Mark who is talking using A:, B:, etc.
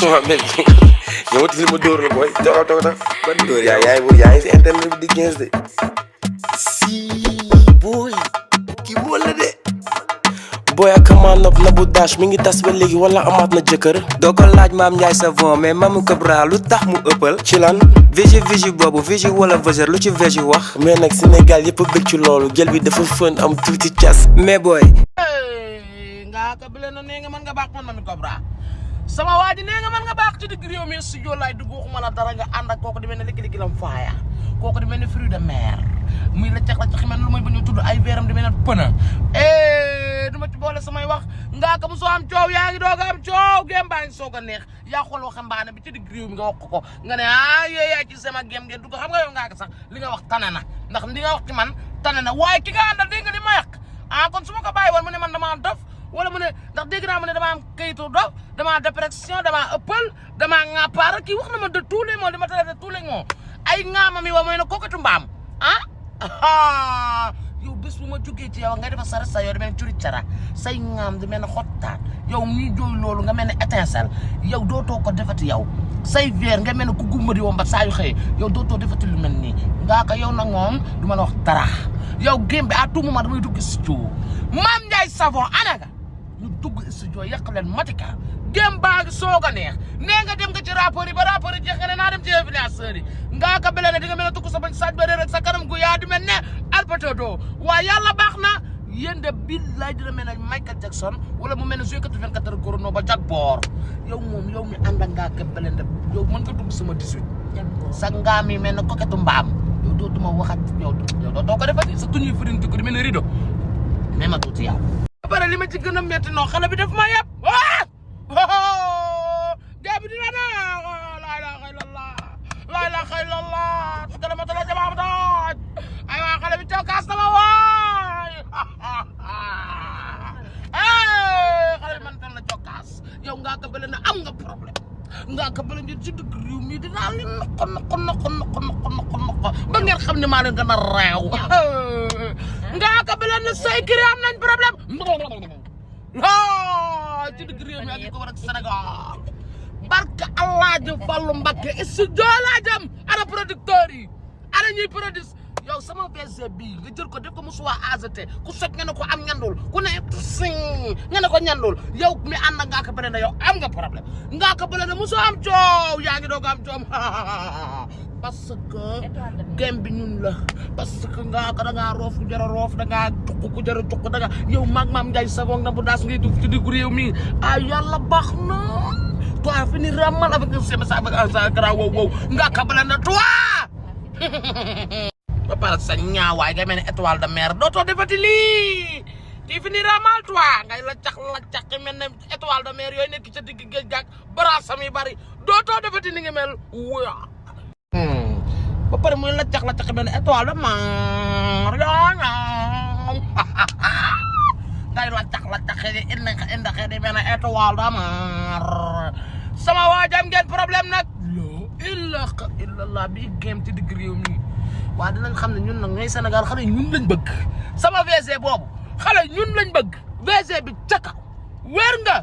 A: waaw mel yow li ma dóor la booy taxaw.
B: ban dóor
A: yaa ngi si internet bi di 15 de. si booy kii bool la de. booy ak kamaan nopp na bu dash mi ngi tas ba léegi wala amaat na jëkkër.
B: doo ko laaj maam Ndiaye Savon mais Mamou Cobra lu tax mu ëppal.
A: ci lan.
B: vigi boobu vigi wala vësër lu ci vigi wax.
A: mais nag Sénégal yëpp a bëgg ci loolu gel bi dafa fën am tuuti cas.
B: mais booy.
C: ngaa ka bile na nee nga mën nga baax man Mamou Cobra sama waa ji nee nga mën nga baax ci digg réew mi studio laay dugg waxuma la dara nga ànd ak kooku di mel ne likki lam faaya kooku di mel ne fruit de mer muy la cax mel lu may ba ñu tudd ay veeram di mel ne pëna duma ci boole samay wax ngaa ka mu soo am coow yaa ngi doog am coow gém baa ngi soog a neex yaa xool waxambaane bi ci digg réew mi nga wax ko nga ne yaa ci sama gém ngeen dugg xam nga yow ngaa ka sax li nga wax tane na ndax li nga wax ci man tane na waaye ki nga àndal dégg nga li ma yàq kon su ma ko bàyyi woon mu ne man damaa dof wala mu ne ndax dégg naa mu ne damaa am kayitu dof damaa dépression damaa ëppal damaa ŋàppaara kii wax na ma de tous les mots di ma traité de tous les mots ay ŋaama mi wa mooy ne kookatu mbaam yow bés bu ma jógee ci yow nga defa sa resta yow di mel ne curi cara say ŋaam di mel ne xottaat yow ñuy jooy loolu nga mel ne étincelle yow dootoo ko defati yow say verre nga mel ne ku gumba di wombat saa yu xëyee yow dootoo defati lu mel nii ngaa ko yow nag moom du ma la wax dara yow gémbe à tout moment damay dugg studio Mame Ndiaye Savon anaga ñu dugg studio yàq leen matika gém baa ngi soog a neex nee nga dem nga ci rapport yi ba rapport yi jeex nga ne naa dem ci influenceurs yi ngaa ka bele ne di nga mel ne tukku sa bañ saaj ba réer ak sa kanam gu yaa di mel ne alpatodo waaye yàlla baax na yéen de billaay dina mel ne Michael Jackson wala mu mel ne joué 84 chrono ba jag boor yow moom yow mi ànd ak ngaa ka bele ne yow mën nga dugg sama 18 sa ngaa mi mel ne koketu mbaam yow dootuma waxat yow dootoo ko defati sa tuñuy firin ko di mel ne rido mais ma tuuti yow ba pare li ma ci gën a métti non xale bi def ma yëpp gaa bi dina ne laa ilaaha illallah su kala ma tala jamaam dooj ay waa xale bi cokkaas na ma waay xale bi man tam la cokkaas yow ngaa ko bële na am nga problème ngaa ko bële ñu ci dëgg réew mi dinaa leen noko ba ngeen xam ne maa leen gën a réew ngaa ko bële na say kiri am nañ problème ci dëgg réew mi ak li ko war a ci Sénégal barka Allah ji Fallu Mbakke studio laa jëm ana producteurs yi ana ñuy produce yow sama VG bii nga jël ko def ko musuwaa AZT ku soj nga ne ko am ñandul ku ne sing nga ne ko ñandul yow mi ànd ngaa ko bële na yow am nga problème ngaa ko bële na musu am coow yaa ngi doog am coow parce que gem bi ñun la parce que ngaa ko da ngaa roof ku jar a roof da ngaa tuq ku jar a tuq da ngaa yow maag Mame Ndiaye Savon na bu daas ngay dugg ci diggu réew mi ay yàlla baax na toi finira mal avec un CMS avec un grand wow ngaa ko bële na toi ba pare sa ñaawaay nga mel ne étoile de mer dootoo defati lii ti finira mal toi ngay la cax mel ne étoile de mer yooyu nekk ca digg géej gaag barasam yi bari dootoo defati ni nga mel wuya ba pare muy la cax mel ne étoile de mer ngay la cax indi xëy di mel ne étoile de mer sama waajam ngeen problème nag la ilaha illallah bi gém ci digg réew mi waa dinañ xam ne ñun nag ñooy Sénégal xale ñun lañ bëgg sama VG boobu xale ñun lañ bëgg VG bi ca kaw wér nga